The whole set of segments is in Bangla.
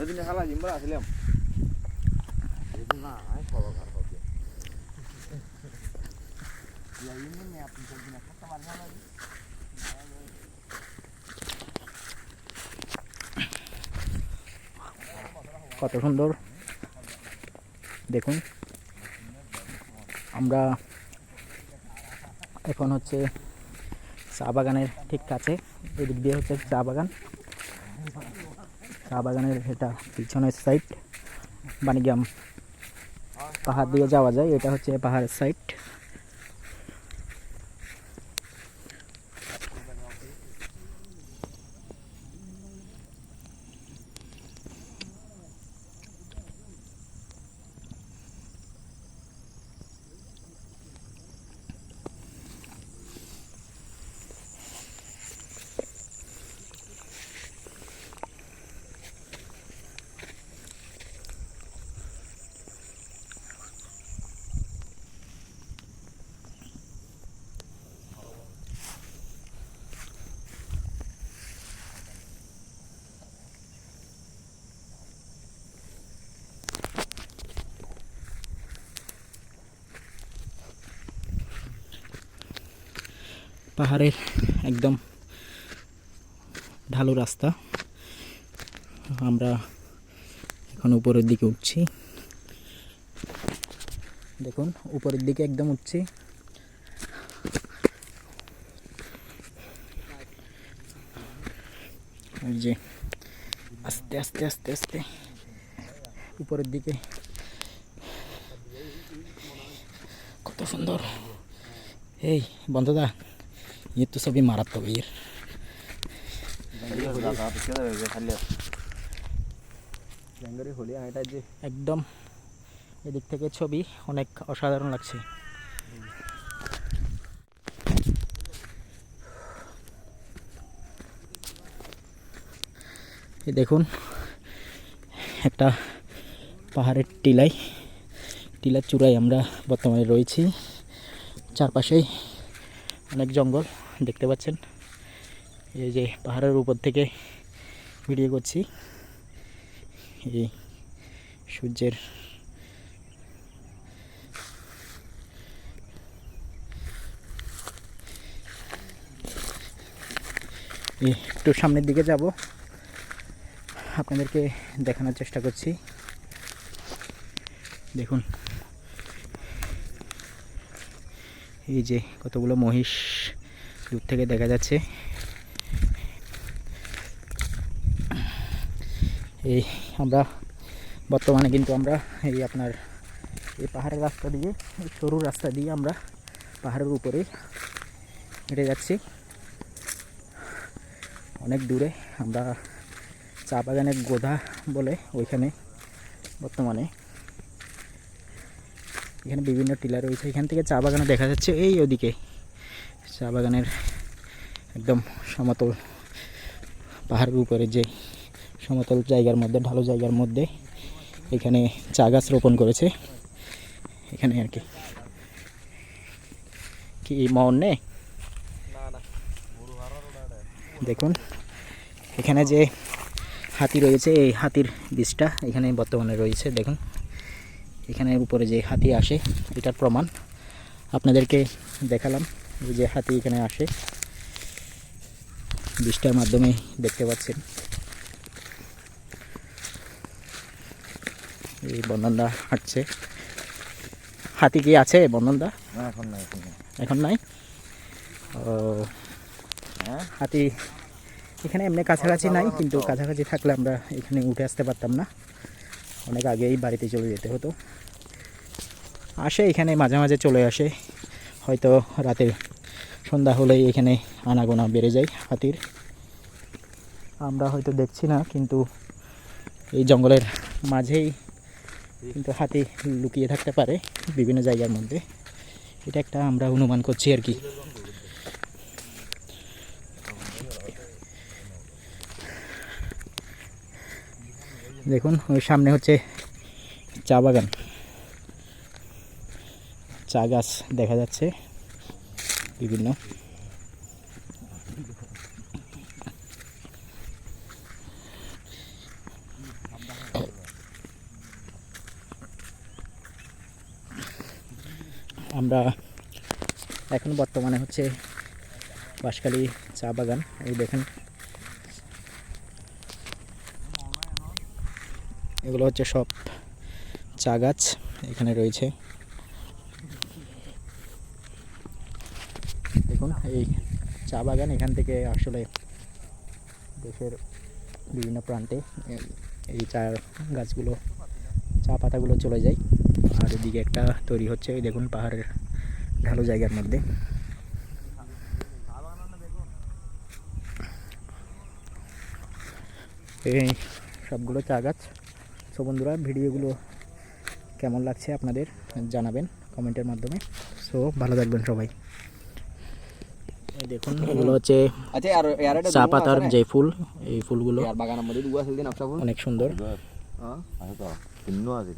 এদিন হালা জিম্বা আসলাম এদিন না আই ফলো কর হবে ইয়া ইনি মে আপনি জলদি না করতে পারবেন না কত সুন্দর দেখুন। আমরা এখন হচ্ছে চা বাগানের ঠিক কাছে, এদিক দিয়ে হচ্ছে চা বাগান। চা বাগানের এটা পিছনের সাইড, বাণীগ্রাম পাহাড় দিয়ে যাওয়া যায়, এটা হচ্ছে পাহাড়ের সাইড। পাহাড়ের একদম ঢালু রাস্তা, আমরা এখন উপরের দিকে উঠছি। দেখুন উপরের দিকে একদম উঠছি। এই যে আস্তে আস্তে আস্তে আস্তে উপরের দিকে, কত সুন্দর। এই বন্ধুদা, ये तो सभी मारात्मक है একদম। এদিক থেকে ছবি অনেক অসাধারণ লাগছে। এই দেখুন একটা পাহাড়ের টিলার চূড়ায় আমরা বর্তমানে রয়েছি। চারপাশেই অনেক জঙ্গল দেখতে পাচ্ছেন। এই যে পাহাড়ের উপর থেকে ভিডিও করছি, এই সূর্যের একটু সামনের দিকে যাব, আপনাদেরকে দেখানোর চেষ্টা করছি। দেখুন এই যে কতগুলো মহিষ দূর থেকে দেখা যাচ্ছে। এই আমরা বর্তমানে কিন্তু আমরা এই আপনার এই পাহাড়ের রাস্তা দিয়ে, এই সরু রাস্তা দিয়ে আমরা পাহাড়ের উপরে হেঁটে যাচ্ছি। অনেক দূরে আমরা চা বাগানের গোধা বলে ওইখানে বর্তমানে, এখানে বিভিন্ন টিলা রয়েছে। এখান থেকে চা বাগানে দেখা যাচ্ছে এই ওদিকে চা বাগানের একদম সমতল পাহাড়ের উপরে যে সমতল জায়গার মধ্যে, ঢালু জায়গার মধ্যে এখানে চা গাছ রোপণ করেছে। এখানে আর কি মন নেই। দেখুন এখানে যে হাতি রয়েছে, এই হাতির বীজটা এখানে বর্তমানে রয়েছে। দেখুন এখানে উপরে যে হাতি আসে এটার প্রমাণ আপনাদেরকে দেখালাম। এই যে হাতি এখানে আসে বৃষ্টির মাধ্যমে দেখতে পাচ্ছেন। এই বন্ধনদা হাঁটছে। হাতি কি আছে বন্ধনদা? এখন নাই। ও হাতি এখানে এমনি কাছাকাছি নাই, কিন্তু কাছাকাছি থাকলে আমরা এখানে উঠে আসতে পারতাম না, অনেক আগেই বাড়িতে চলে যেতে হতো। আসে এখানে মাঝে মাঝে চলে আসে, হয়তো রাতের সন্ধ্যা হলেই এখানে আনাগোনা বেড়ে যায় হাতির। আমরা হয়তো দেখছি না, কিন্তু এই জঙ্গলের মাঝেই কিন্তু হাতি লুকিয়ে থাকতে পারে বিভিন্ন জায়গার মধ্যে। এটা একটা আমরা অনুমান করছি আর কি। দেখুন ওই সামনে হচ্ছে চা বাগান, চা গাছ দেখা যাচ্ছে বিভিন্ন। আমরা এখন বর্তমানে হচ্ছে বাঁশখালী চা বাগান। এই দেখেন এগুলো হচ্ছে সব চা গাছ এখানে রয়েছে। দেখুন এই চা বাগান, এখান থেকে আসলে দেশের বিভিন্ন প্রান্তে এই চা গাছগুলো, চা পাতাগুলো চলে যায়। আর এদিকে একটা তৈরি হচ্ছে, এই দেখুন পাহাড়ের ঢালু জায়গার মধ্যে। এই সবগুলো চা গাছ। সো বন্ধুরা, ভিডিওগুলো কেমন লাগছে আপনাদের জানাবেন কমেন্টের মাধ্যমে। সো ভালো থাকবেন সবাই। এই দেখুন এগুলো হচ্ছে আচ্ছা আর এটা চা পাতার যে ফুল, এই ফুলগুলো আর বাগানের মধ্যে দুয়া আছে নকশা ফুল অনেক সুন্দর। হ্যাঁ আছে তো ভিন্ন আছে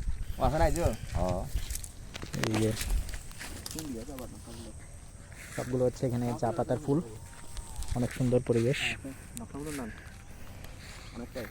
আছে নাই তো হ্যাঁ এই যে সবগুলো হচ্ছে এখানে চা পাতার ফুল, অনেক সুন্দর পরিবেশ। নকশাগুলোর নাম অনেকটাই